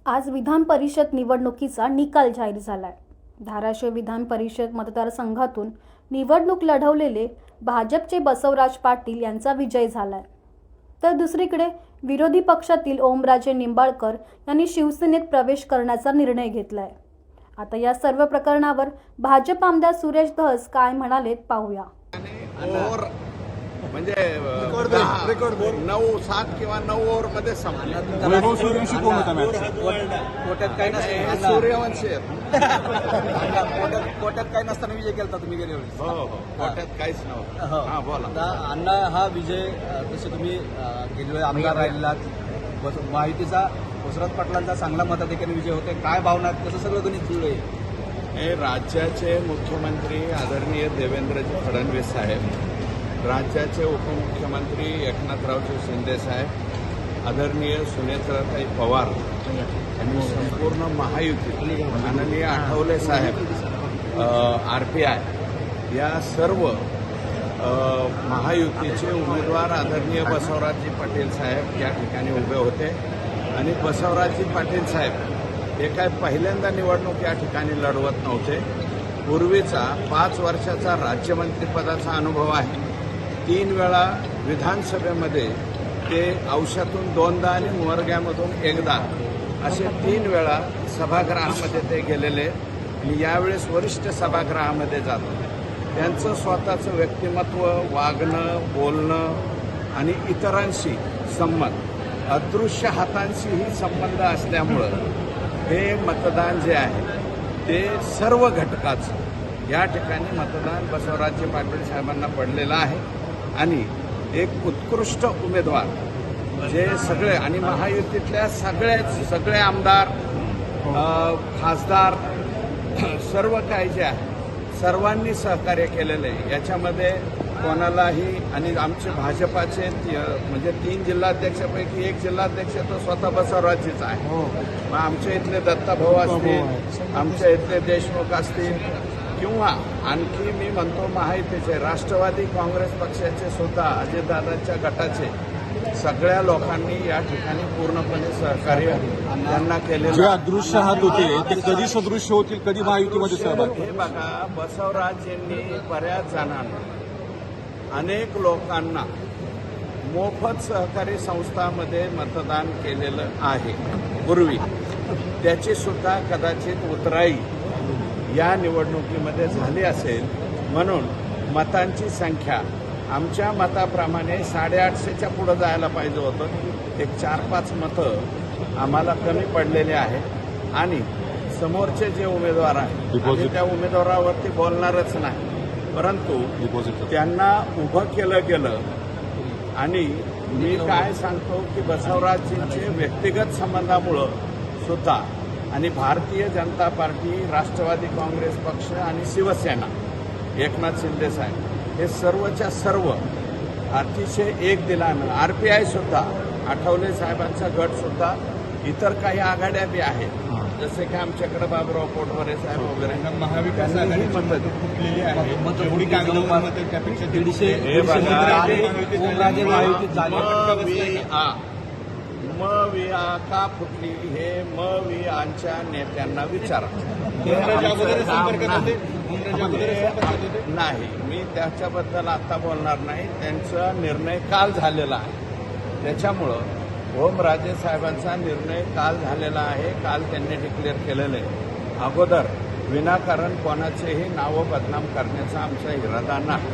आज विधान परिषद निवडणुकीचा निकाल जाहीर झालाय। धाराशिव विधान परिषद मतदारसंघातून निवडणूक लढवलेले भाजपचे बसवराज पाटील यांचा विजय झालाय। तर दुसरीकडे विरोधी पक्षातील ओमराजे निंबाळकर यांनी शिवसेनेत प्रवेश करण्याचा निर्णय घेतलाय। आता या सर्व प्रकरणावर भाजप आमदार सुरेश धस काय म्हणालेत पाहूया। म्हणजे 9-7 किंवा 9 ओव्हर मध्ये संपला। सूर्यवंशी कोण होता मॅच? कोट्यात काही नसतं, सूर्यवंशी कोट्यात काही नसताना विजय केला तुम्ही गेल्या वेळेस। हो कोट्यात काहीच नव्हतं। हा बोला अण्णा, हा विजय जसे तुम्ही गेल्या वेळेस आमदार राहिलेलात, महायुतीचा बसवराज पाटलांचा चांगला मताधिक्याने विजय होते, काय भावना, कसं सगळं गणित जुळलंय? हे राज्याचे मुख्यमंत्री आदरणीय देवेंद्रजी फडणवीस साहेब, राज्याचे उपमुख्यमंत्री एकनाथरावजी शिंदे साहेब, आदरणीय सुनेत्राताई पवार आणि संपूर्ण महायुती माननीय आठवले साहेब, RPI या सर्व महायुतीचे उमेदवार आदरणीय बसवराजजी पाटील साहेब या ठिकाणी उभे होते आणि बसवराजजी पाटील साहेब हे काय पहिल्यांदा निवडणूक या ठिकाणी लढवत नव्हते। पूर्वीचा 5 वर्षाचा राज्यमंत्रीपदाचा अनुभव आहे। 3 वेळा विधानसभेमध्ये ते औषधातून 2दा आणि मोरग्यामधून 1दा असे 3 वेळा सभागृहामध्ये ते गेलेले आणि यावेळेस वरिष्ठ सभागृहामध्ये जातात। त्यांचं स्वतःचं व्यक्तिमत्व, वागणं, बोलणं आणि इतरांशी संबंध, अदृश्य हातांशीही संबंध असल्यामुळं हे मतदान जे आहे ते सर्व घटकाचं या ठिकाणी मतदान बसवराजजी पाटील साहेबांना पडलेलं आहे आणि एक उत्कृष्ट उमेदवार जे सगळे आणि महायुतीतल्या सगळे आमदार, खासदार, सर्व काही जे आहे सर्वांनी सहकार्य केलेलं आहे। याच्यामध्ये कोणालाही आणि आमचे भाजपाचे म्हणजे 3 जिल्हाध्यक्षापैकी 1 जिल्हाध्यक्ष तर स्वतः बसवराजजीच आहे। मग आमच्या इथले दत्ताभाऊ असतील, आमच्या इथले देशमुख असतील किंवा आणखी मी म्हणतो महायुतीचे राष्ट्रवादी काँग्रेस पक्षाचे सुद्धा अजितदादांच्या गटाचे सगळ्या लोकांनी या ठिकाणी पूर्णपणे सहकार्य त्यांना केले। जे अदृश्य हात होते ते कधी सदृश्य होतील, कधी महायुतीमध्ये सहभाग? हे बघा, बसवराजजींनी बऱ्याच जणांना, अनेक लोकांना मोफत सहकारी संस्थांमध्ये मतदान केलेलं आहे पूर्वी। त्याची सुद्धा कदाचित उतराई या निवडणुकीमध्ये झाली असेल, म्हणून मतांची संख्या आमच्या मताप्रमाणे 850च्या पुढे जायला पाहिजे होतं। एक 4-5 मतं आम्हाला कमी पडलेले आहे आणि समोरचे जे उमेदवार आहेत आम्ही त्या उमेदवारावरती बोलणारच नाही, परंतु त्यांना उभं केलं गेलं। आणि मी काय सांगतो की बसवराजजींचे व्यक्तिगत संबंधामुळं सुद्धा आणि भारतीय जनता पार्टी, राष्ट्रवादी काँग्रेस पक्ष आणि शिवसेना, एकनाथ शिंदे साहेब हे सर्वच्या सर्व अतिशय एक दिलानं, RPI सुद्धा, आठवले साहेबांचा गट सुद्धा, इतर काही आघाड्या बी आहेत जसे की आमच्याकडे बाबुराव पोटवरे साहेब वगैरे महाविकास आघाडी मतं फुटलेली आहे, एवढी त्यापेक्षा 150 का फुटली हे मविआंच्या नेत्यांना विचारा। नाही, मी त्याच्याबद्दल आता बोलणार नाही, त्यांचा निर्णय काल झालेला आहे। त्याच्यामुळं ओमराजे साहेबांचा निर्णय काल झालेला आहे, काल त्यांनी डिक्लेअर केलेलं आहे। अगोदर विनाकारण कोणाचेही नावं बदनाम करण्याचा आमचा इरादा नाही।